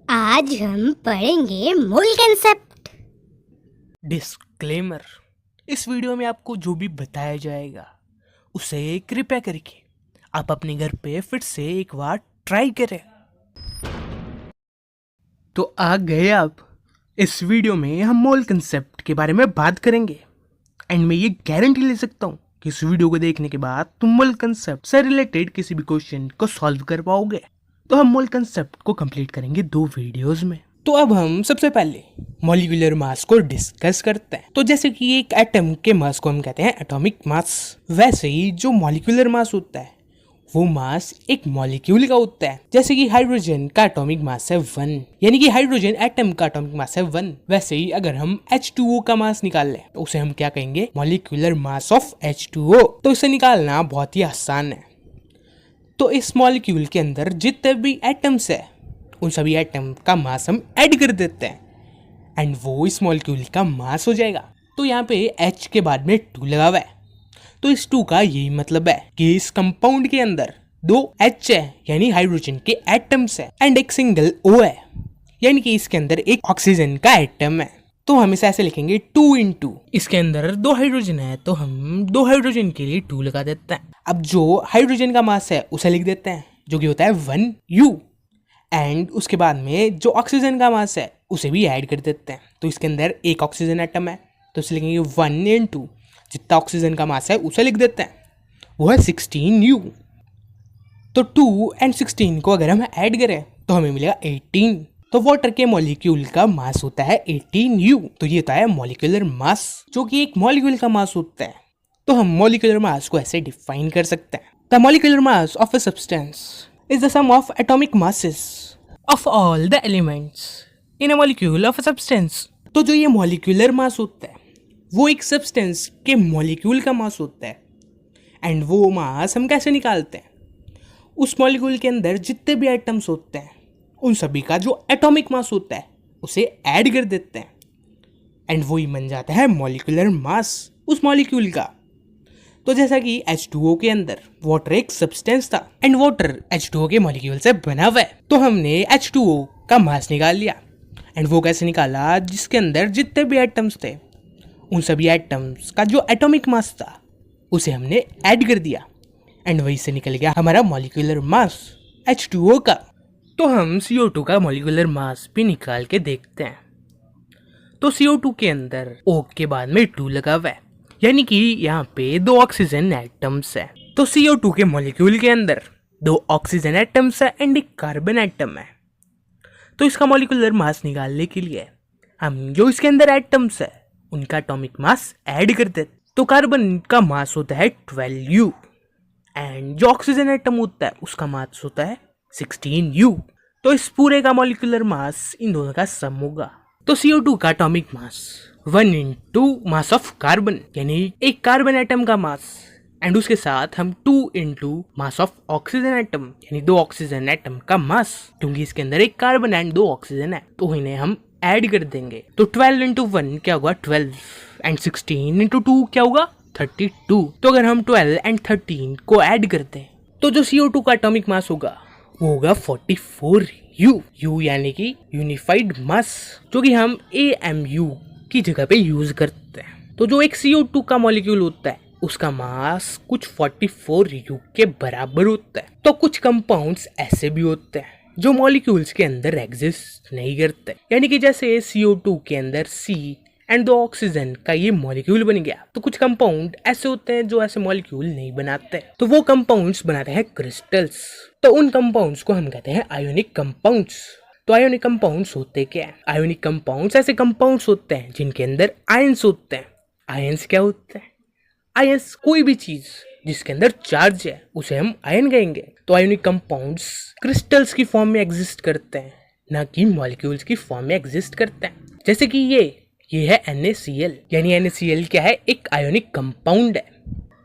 आज हम पढ़ेंगे मूल कंसेप्ट। डिस्क्लेमर, इस वीडियो में आपको जो भी बताया जाएगा उसे कृपया करके आप अपने घर पे फिर से एक बार ट्राई करें। तो आ गए आप। इस वीडियो में हम मूल कंसेप्ट के बारे में बात करेंगे एंड मैं ये गारंटी ले सकता हूँ कि इस वीडियो को देखने के बाद तुम मूल कंसेप्ट से रिलेटेड किसी भी क्वेश्चन को सॉल्व कर पाओगे। तो हम मूल कंसेप्ट को कंप्लीट करेंगे 2 वीडियोस में। तो अब हम सबसे पहले मॉलिक्यूलर मास को डिस्कस करते हैं। तो जैसे कि एक एटम के मास को हम कहते हैं एटॉमिक मास, वैसे ही जो मॉलिक्यूलर मास होता है वो मास एक मॉलिक्यूल का होता है। जैसे कि हाइड्रोजन का एटॉमिक मास है 1, यानी कि हाइड्रोजन एटम का एटॉमिक मास है 1। वैसे ही अगर हम H2O का मास निकाल लें तो उसे हम क्या कहेंगे, मॉलिक्यूलर मास ऑफ H2O। तो इसे निकालना बहुत ही आसान है। तो इस मॉलिक्यूल के अंदर जितने भी एटम्स है उन सभी एटम का मास हम ऐड कर देते हैं एंड वो इस मॉलिक्यूल का मास हो जाएगा। तो यहाँ पे H के बाद में 2 लगा हुआ है, तो इस 2 का यही मतलब है कि इस कंपाउंड के अंदर 2 H है यानी हाइड्रोजन के एटम्स है एंड एक सिंगल O है यानी कि इसके अंदर एक ऑक्सीजन का एटम है। तो हम इसे ऐसे लिखेंगे 2 into, इसके अंदर 2 हाइड्रोजन है तो हम 2 हाइड्रोजन के लिए 2 लगा देते हैं। अब जो हाइड्रोजन का मास है उसे लिख देते हैं जो कि होता है 1U एंड उसके बाद में जो ऑक्सीजन का मास है उसे भी ऐड कर देते हैं। तो इसके अंदर एक ऑक्सीजन एटम है तो इसे लिखेंगे 1 into, जितना ऑक्सीजन का मास है उसे लिख देते हैं, वो है 16U। तो 2 and 16 को अगर हम ऐड करें तो हमें मिलेगा 18। तो वाटर के मॉलिक्यूल का मास होता है 18U। तो ये होता है मॉलिक्यूलर मास, जो कि एक मॉलिक्यूल का मास होता है। तो हम मॉलिक्यूलर मास को ऐसे डिफाइन कर सकते हैं, the molecular mass of a substance is the sum of atomic masses of all the elements in a molecule of a substance. तो जो ये मॉलिक्यूलर मास होता है वो एक सब्सटेंस के मॉलिक्यूल का मास होता है एंड वो मास हम कैसे निकालते हैं, उस मॉलिक्यूल के अंदर जितने भी एटम्स होते हैं उन सभी का जो एटॉमिक मास होता है उसे ऐड कर देते हैं एंड वही बन जाता है मॉलिक्यूलर मास उस मॉलिक्यूल का। तो जैसा कि H2O के अंदर वाटर एक सब्सटेंस था एंड वाटर H2O के मॉलिक्यूल से बना हुआ है, तो हमने H2O का मास निकाल लिया एंड वो कैसे निकाला, जिसके अंदर जितने भी एटम्स थे उन सभी एटम्स का जो एटॉमिक मास था उसे हमने ऐड कर दिया एंड वही से निकल गया हमारा मॉलिक्यूलर मास H2O का। तो हम CO2 का मॉलिक्यूलर मास भी निकाल के देखते हैं। तो CO2 के अंदर O के बाद में 2 लगा हुआ है यानी कि यहाँ पे 2 ऑक्सीजन एटम्स है। तो CO2 के मॉलिक्यूल के अंदर 2 ऑक्सीजन एटम्स है एंड एक कार्बन एटम है। तो इसका मॉलिक्यूलर मास निकालने के लिए हम जो इसके अंदर एटम्स है उनका एटॉमिक मास ऐड कर देते। तो कार्बन का मास होता है 12U एंड जो ऑक्सीजन एटम होता है उसका मास होता है 16U। तो इस पूरे का मॉलिक्यूलर मास इन दोनों का सम होगा। तो CO2 का atomic mass 1 into mass of carbon यानी एक कार्बन एटम का मास एंड उसके साथ हम 2 into mass of oxygen atom यानी 2 ऑक्सीजन एटम का मास, क्योंकि इसके अंदर एक कार्बन एंड 2 ऑक्सीजन है तो इन्हें हम ऐड कर देंगे। तो 12 into 1 क्या होगा 12 एंड 16 into 2 क्या होगा 32। तो अगर हम 12 एंड 13 को ऐड करते हैं तो जो CO2 का एटॉमिक मास होगा वो होगा 44U यानी कि यूनिफाइड मास, जो कि हम AMU की जगह पे यूज करते हैं। तो जो एक CO2 का मॉलिक्यूल होता है उसका मास कुछ 44U के बराबर होता है। तो कुछ कंपाउंड्स ऐसे भी होते हैं जो मॉलिक्यूल्स के अंदर एग्जिस्ट नहीं करते, यानी कि जैसे CO2 के अंदर C एंड 2 ऑक्सीजन का ये मॉलिक्यूल बन गया। तो कुछ कंपाउंड ऐसे होते हैं जो ऐसे मॉलिक्यूल नहीं बनाते, तो वो कंपाउंड्स बनाते हैं क्रिस्टल्स। तो उन कंपाउंड्स को हम कहते हैं आयोनिक कंपाउंड्स। तो आयोनिक कंपाउंड्स होते क्या है, आयोनिक कंपाउंड्स ऐसे कंपाउंड्स होते हैं जिनके अंदर आयंस होते हैं। आयंस क्या होते हैं, आयंस कोई भी चीज जिसके अंदर चार्ज है उसे हम आयन कहेंगे। तो आयोनिक कंपाउंड्स क्रिस्टल्स की फॉर्म में एग्जिस्ट करते हैं, ना कि मॉलिक्यूल्स की फॉर्म में एग्जिस्ट करते हैं। जैसे कि ये है NaCl, यानी NaCl क्या है, एक आयोनिक कंपाउंड है।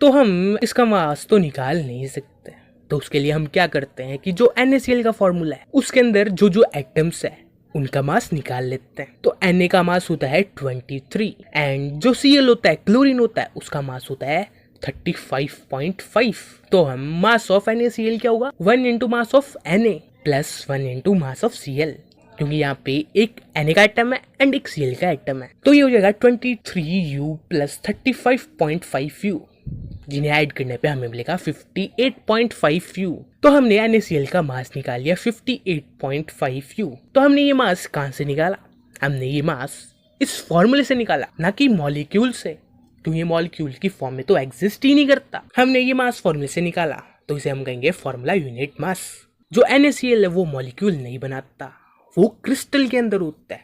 तो हम इसका मास तो निकाल नहीं सकते, तो उसके लिए हम क्या करते हैं कि जो NaCl का फॉर्मूला है उसके अंदर जो जो एटम्स है उनका मास निकाल लेते हैं। तो Na का मास होता है 23 एंड जो Cl होता है, क्लोरीन होता है, उसका मास होता है 35.5। तो हम मास ऑफ NaCl क्या होगा 1 into mass of Na plus 1 into mass of Cl क्योंकि यहाँ पे एक Na का एटम है एंड एक Cl का एटम है। तो ये हो जाएगा 23U प्लस 35.5U, जिन्हें ऐड करने पे हमें मिलेगा 58.5U। तो हमने NaCl का मास निकाल लिया 58.5U। तो हमने ये मास कहाँ से निकाला? हमने ये मास इस फॉर्मूले से निकाला, ना कि मॉलिक्यूल से, क्योंकि ये मॉलिक्यूल की फॉर्म में तो एग्जिस्ट ही नहीं करता। हमने ये मास फॉर्मूले से निकाला, तो इसे हम कहेंगे फॉर्मूला यूनिट मास। जो NaCl है वो मॉलिक्यूल नहीं बनाता, वो क्रिस्टल के अंदर होता है।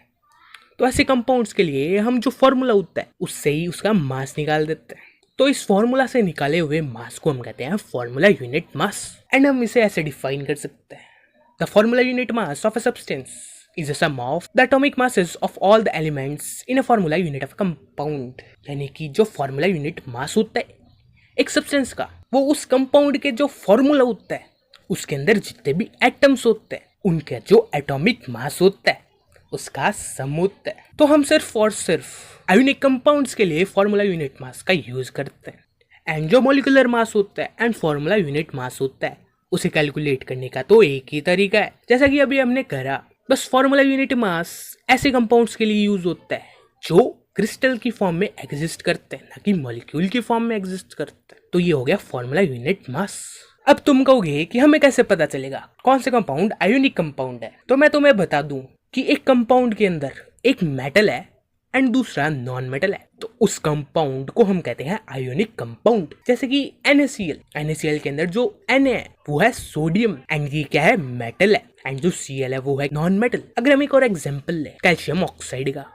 तो ऐसे कंपाउंड्स के लिए हम जो फॉर्मूला होता है उससे ही उसका मास निकाल देते हैं। तो इस फॉर्मूला से निकाले हुए मास को हम कहते हैं फॉर्मूला यूनिट मास। एंड हम इसे ऐसे डिफाइन कर सकते हैं, the formula unit mass of a substance is a sum of the atomic masses of all the elements in a formula unit of a compound। यानी कि जो फॉर्मूला यूनिट मास होता है एक सब्सटेंस का, वो उस कंपाउंड के जो फॉर्मूला होता है उसके अंदर जितने भी एटम्स होते हैं उनका जो एटॉमिक मास होता है उसका सम होता है। तो हम सिर्फ और सिर्फ आयोनिक कंपाउंड्स के लिए फॉर्मूला यूनिट मास का यूज करते हैं। एंड जो मॉलिक्यूलर मास होता है एंड फॉर्मूला यूनिट मास होता है उसे कैलकुलेट करने का तो एक ही तरीका है, जैसा कि अभी हमने करा। बस फॉर्मूला यूनिट मास ऐसे कंपाउंड्स के लिए यूज होता है जो क्रिस्टल की फॉर्म में एग्जिस्ट करते हैं, ना कि मॉलिक्यूल की फॉर्म में एग्जिस्ट करते हैं। तो ये हो गया फॉर्मूला यूनिट मास। अब तुम कहोगे कि हमें कैसे पता चलेगा कौन से कंपाउंड आयोनिक कंपाउंड है? तो मैं तुम्हें बता दूं कि एक कंपाउंड के अंदर एक मेटल है एंड दूसरा नॉन मेटल है, तो उस कंपाउंड को हम कहते हैं आयोनिक कंपाउंड। जैसे कि NaCl के अंदर जो Na है वो है सोडियम एंड ये क्या है? मेटल है। एंड जो Cl है वो है नॉन मेटल। अगर हम एक और एग्जांपल ले कैल्शियम ऑक्साइड का,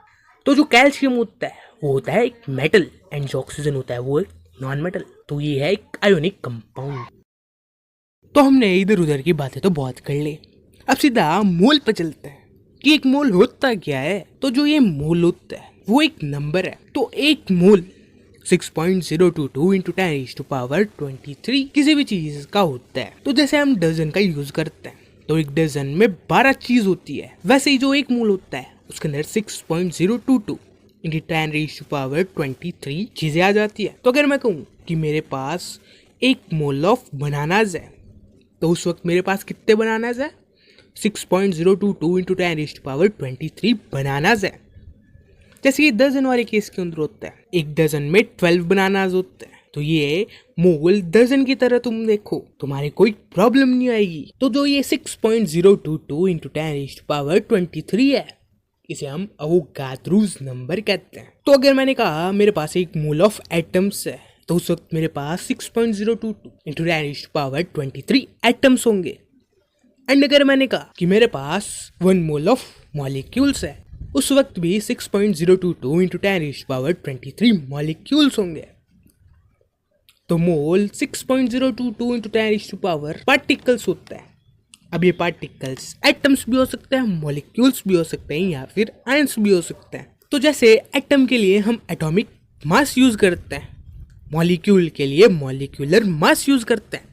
तो जो कैल्शियम होता है वो होता है एक मेटल एंड जो ऑक्सीजन होता है वो एक नॉन मेटल। तो ये है एक आयोनिक कंपाउंड। तो हमने इधर उधर की बातें तो बहुत कर ली, अब सीधा मोल पे चलते हैं कि एक मोल होता क्या है। तो जो ये मोल होता है वो एक नंबर है। तो एक मोल 6.022 इंटू 10⁻23 किसी भी चीज का होता है। तो जैसे हम डजन का यूज करते हैं तो एक डजन में 12 चीज होती है, वैसे ही जो एक मोल होता है उसके अंदर 6.022 इंटू 10⁻23 चीजें आ जाती है। तो अगर मैं कहूँ कि मेरे पास एक मोल ऑफ बनानाज है, तो उस वक्त मेरे पास कितने बनानाज है? 6.022 इंटू 10⁻23 बनानाज है। जैसे ये डजन वाले केस के अंदर होता है, एक डजन में 12 बनानाज होते हैं। तो ये मोल डजन की तरह तुम देखो, तुम्हारे कोई प्रॉब्लम नहीं आएगी। तो जो ये 6.022 इंटू 10⁻23 है इसे हम अवोगाद्रोस नंबर कहते हैं। तो अगर मैंने कहा मेरे पास एक मोल ऑफ एटम्स है, तो उस वक्त मेरे पास 6.022 इंटू 10⁻23 एटम्स होंगे। एंड अगर मैंने कहा कि मेरे पास 1 मोल ऑफ मॉलिक्यूल्स है, उस वक्त भी 6.022 इंटू 10⁻23 मॉलिक्यूल्स होंगे। तो मोल 6.022 इंटू 10 पार्टिकल्स होता है। अब ये पार्टिकल्स एटम्स भी हो सकते हैं, मॉलिक्यूल्स भी हो सकते हैं, या फिर आयंस भी हो सकते हैं। तो जैसे एटम के लिए हम एटॉमिक मास यूज करते हैं, मॉलिक्यूल के लिए मॉलिक्यूलर मास यूज करते हैं,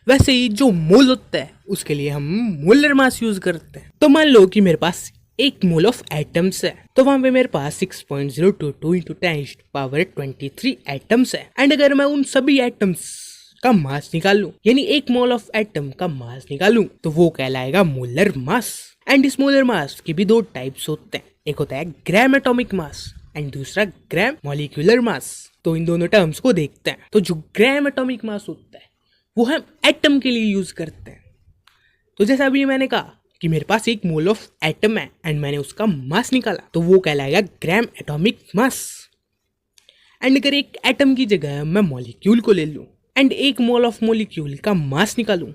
वैसे ही जो मोल होता है उसके लिए हम मोलर मास यूज करते हैं। तो मान लो कि मेरे पास एक मोल ऑफ एटम्स है, तो वहां पे मेरे पास 6.022 इंटू 10⁻23 एटम्स है। एंड अगर मैं उन सभी एटम्स का मास निकालूं, यानी एक मोल ऑफ एटम का मास निकालूं, तो वो कहलाएगा मोलर मास। एंड इस मोलर मास के भी 2 टाइप्स होते हैं, एक होता है ग्राम एटॉमिक मास एंड दूसरा ग्राम मॉलिक्यूलर मास। तो इन दोनों टर्म्स को देखते हैं। तो जो ग्राम एटॉमिक मास होता है वो हम एटम के लिए यूज करते हैं। तो जैसा अभी मैंने कहा कि मेरे पास एक मोल ऑफ एटम है एंड मैंने उसका मास निकाला, तो वो कहलाएगा ग्राम एटॉमिक मास। एंड अगर एक एटम की जगह मैं मॉलिक्यूल को ले लूं एंड एक मोल ऑफ मॉलिक्यूल का मास निकालूं,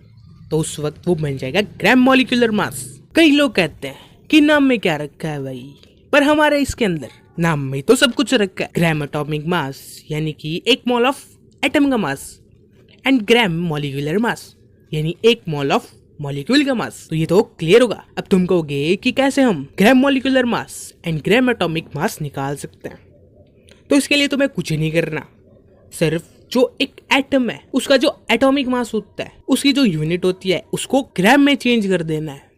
तो उस वक्त वो बन जाएगा ग्राम मॉलिक्यूलर मास। कई लोग कहते हैं कि नाम में क्या रखा है भाई, पर हमारे इसके अंदर नाम में तो सब कुछ रखा है। ग्राम एटॉमिक मास यानी कि एक मोल ऑफ एटम का mass and gram molecular mass यानी एक मोल ऑफ मॉलिक्यूल का मास। तो ये तो क्लियर होगा। अब तुम कहोगे कि कैसे हम gram molecular mass and gram atomic mass निकाल सकते हैं। तो इसके लिए तुम्हें कुछ नहीं करना, सिर्फ जो एक एटम है उसका जो एटॉमिक मास होता है उसकी जो यूनिट होती है उसको ग्राम में चेंज कर देना है।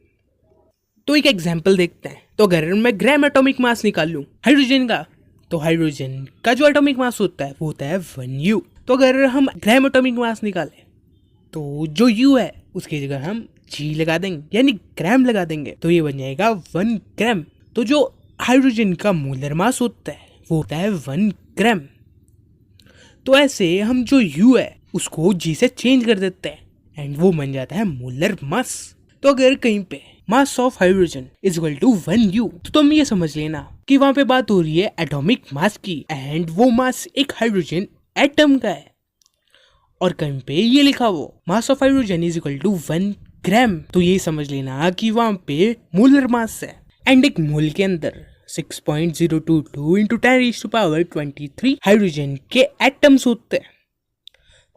तो एक एग्जांपल देखते हैं। तो अगर मैं ग्राम एटॉमिक मास निकाल लूं हाइड्रोजन का, तो हाइड्रोजन का जो एटॉमिक मास होता है वो होता है 1U। तो अगर हम ग्राम एटॉमिक मास निकालें तो जो U है उसकी जगह हम जी लगा देंगे यानी ग्राम लगा देंगे तो ये बन जाएगा 1 ग्राम। तो जो हाइड्रोजन का मोलर मास होता है वो होता है 1 ग्राम। तो ऐसे हम जो U है उसको G से चेंज कर देते हैं एंड वो बन जाता है मोलर मास। तो अगर कहीं पे mass of hydrogen is equal to 1U तो तुम ये समझ लेना कि वहां पे बात हो रही है एटॉमिक मास की एंड वो मास एक हाइड्रोजन एटम का है। और कहीं पे ये लिखा वो mass of hydrogen is equal to 1 gram तो ये समझ लेना कि वहां पे मोलर मास है। एंड एक मोल के अंदर 6.022 इंटू 10⁻23 हाइड्रोजन के एटम्स होते हैं।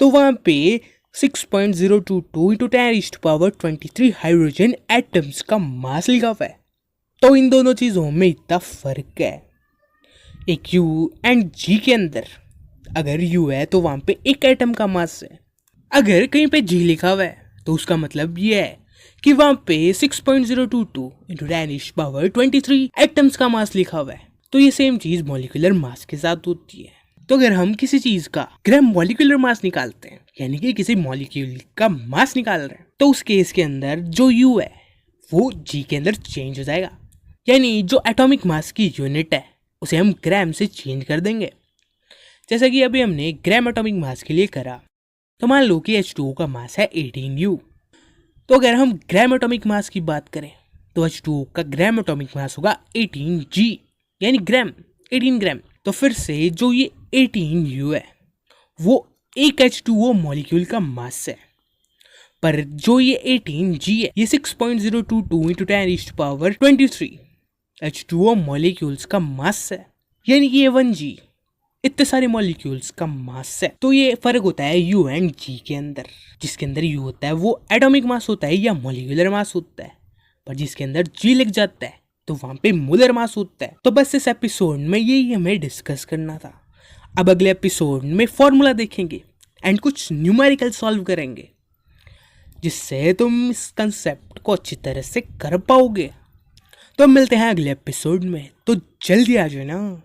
तो वहां पे 6.022 इंटू 10⁻23 हाइड्रोजन एटम्स का मास लिखा हुआ है। तो इन दोनों चीज़ों में इतना फर्क है। एक U एंड G के अंदर अगर U है तो वहां पे एक एटम का मास है। अगर कहीं पे G लिखा हुआ है तो उसका मतलब ये है कि वहां पे 6.022 इंटू 10⁻23 एटम्स का मास लिखा हुआ है। तो ये सेम चीज मॉलिक्यूलर मास के साथ होती है। तो अगर हम किसी चीज का ग्राम मॉलिक्यूलर मास निकालते हैं यानी कि किसी मॉलिक्यूल का मास निकाल रहे हैं तो उस केस के अंदर जो U है वो G के अंदर चेंज हो जाएगा। यानी जो एटॉमिक मास की यूनिट है उसे हम ग्राम से चेंज कर देंगे। जैसा कि अभी हमने ग्राम एटॉमिक मास के लिए करा। तो मान लो कि H2O का मास है 18U। तो अगर हम ग्राम एटॉमिक मास की बात करें तो H2O का ग्राम एटॉमिक मास होगा 18G यानी ग्राम 18 ग्राम। तो फिर से जो ये 18U है वो एक H2O मॉलिक्यूल का मास है। पर जो ये 18G है ये 6.022 इंटू 10⁻23 H2O मॉलिक्यूल्स का मास है। यानी कि ये 1G इतने सारे मॉलिक्यूल्स का मास है। तो ये फर्क होता है U एंड G के अंदर। जिसके अंदर U होता है वो एटॉमिक मास होता है या मॉलिक्यूलर मास होता है, पर जिसके अंदर G लिख जाता है तो वहां पे मोलर मास होता है। तो बस इस एपिसोड में यही हमें डिस्कस करना था। अब अगले एपिसोड में फॉर्मूला देखेंगे एंड कुछ न्यूमेरिकल सॉल्व करेंगे जिससे तुम इस कंसेप्ट को अच्छी तरह से कर पाओगे। तो मिलते हैं अगले एपिसोड में, तो जल्दी आ जाओ ना।